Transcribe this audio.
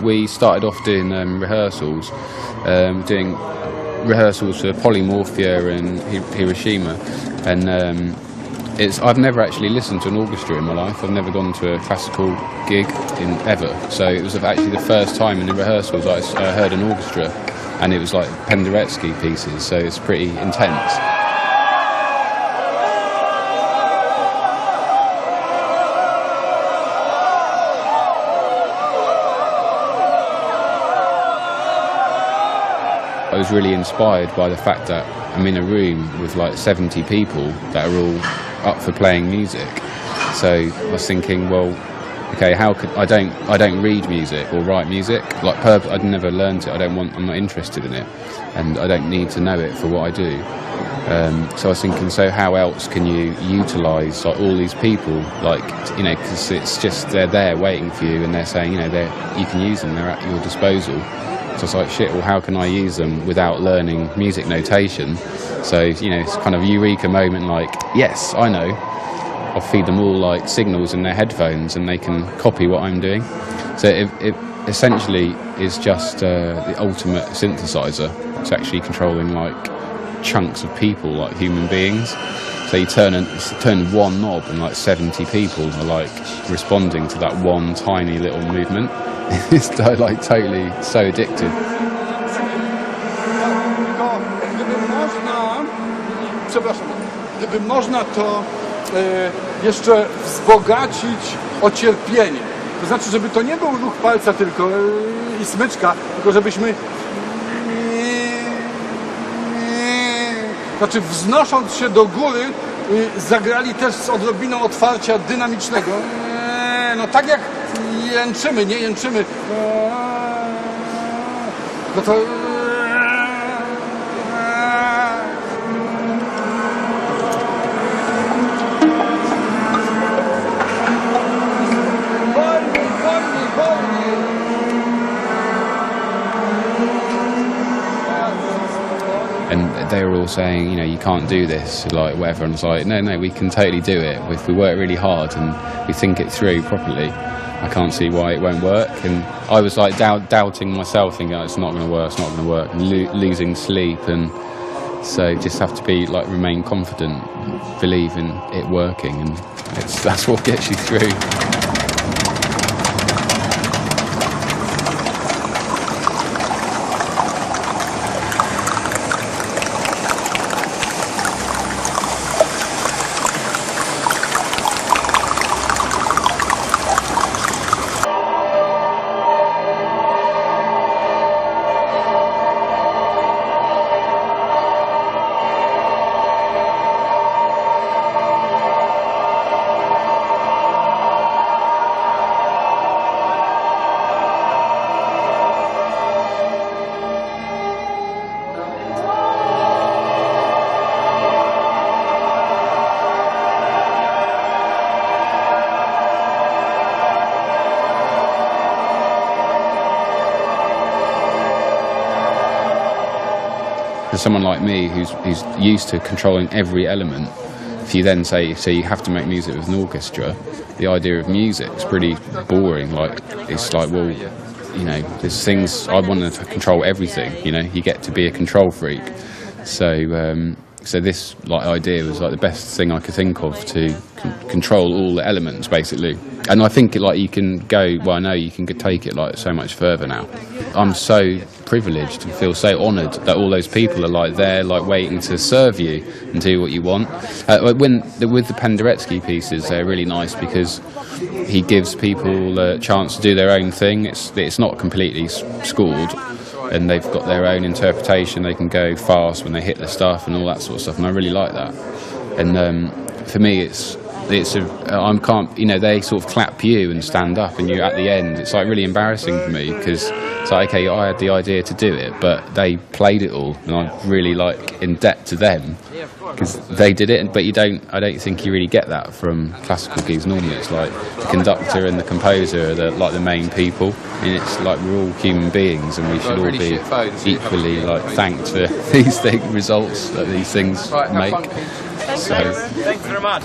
We started off doing rehearsals for Polymorphia and Hiroshima, and I've never actually listened to an orchestra in my life. I've never gone to a classical gig ever, so it was actually the first time in the rehearsals I heard an orchestra, and it was like Penderecki pieces, so it's pretty intense. I was really inspired by the fact that I'm in a room with like 70 people that are all up for playing music. So I was thinking, well, okay, how could I don't read music or write music. Like I'd never learned it. I'm not interested in it, and I don't need to know it for what I do. So I was thinking, so how else can you utilise like all these people, like, you know, because it's just they're there waiting for you, and they're saying, you know, you can use them, they're at your disposal. So it's like, shit, well, how can I use them without learning music notation? So, you know, it's kind of a eureka moment, like, yes, I know. I'll feed them all like signals in their headphones and they can copy what I'm doing. So it essentially is just the ultimate synthesizer. It's actually controlling like chunks of people, like human beings. So you turn one knob and like 70 people are like responding to that one tiny little movement. It's like totally so addictive. Gdyby można to jeszcze wzbogacić o cierpienie. To znaczy, żeby to nie był ruch palca tylko i smyczka, tylko żebyśmy znaczy wznosząc się do góry zagrali też z odrobiną otwarcia dynamicznego. No tak jak jęczymy, nie jęczymy. No to and they were all saying, you know, you can't do this, like whatever, and I was like, no, we can totally do it if we work really hard and we think it through properly. I can't see why it won't work. And I was like doubting myself, thinking, oh, it's not going to work, and losing sleep. And so just have to be like, remain confident, believe in it working, and that's what gets you through. For someone like me who's used to controlling every element, if you then say you have to make music with an orchestra, the idea of music's pretty boring. Like, it's like, well, you know, there's things, I want to control everything, you know, you get to be a control freak. So this like idea was like the best thing I could think of to control all the elements, basically. And I think like you can go, well, I know you can take it like so much further now. I'm so privileged and feel so honoured that all those people are like there, like waiting to serve you and do what you want. With the Penderecki pieces, they're really nice because he gives people a chance to do their own thing. It's not completely scored, and they've got their own interpretation. They can go fast when they hit the stuff and all that sort of stuff, and I really like that. And for me, you know, they sort of clap you and stand up, and you're at the end. It's like really embarrassing for me because it's like, okay, I had the idea to do it, but they played it all, and I'm really like in debt to them because they did it. But I don't think you really get that from classical gigs. Normally, it's like the conductor and the composer are the main people, and it's like we're all human beings, and we should all be equally like thanked for these results that these things make. So Thanks very much.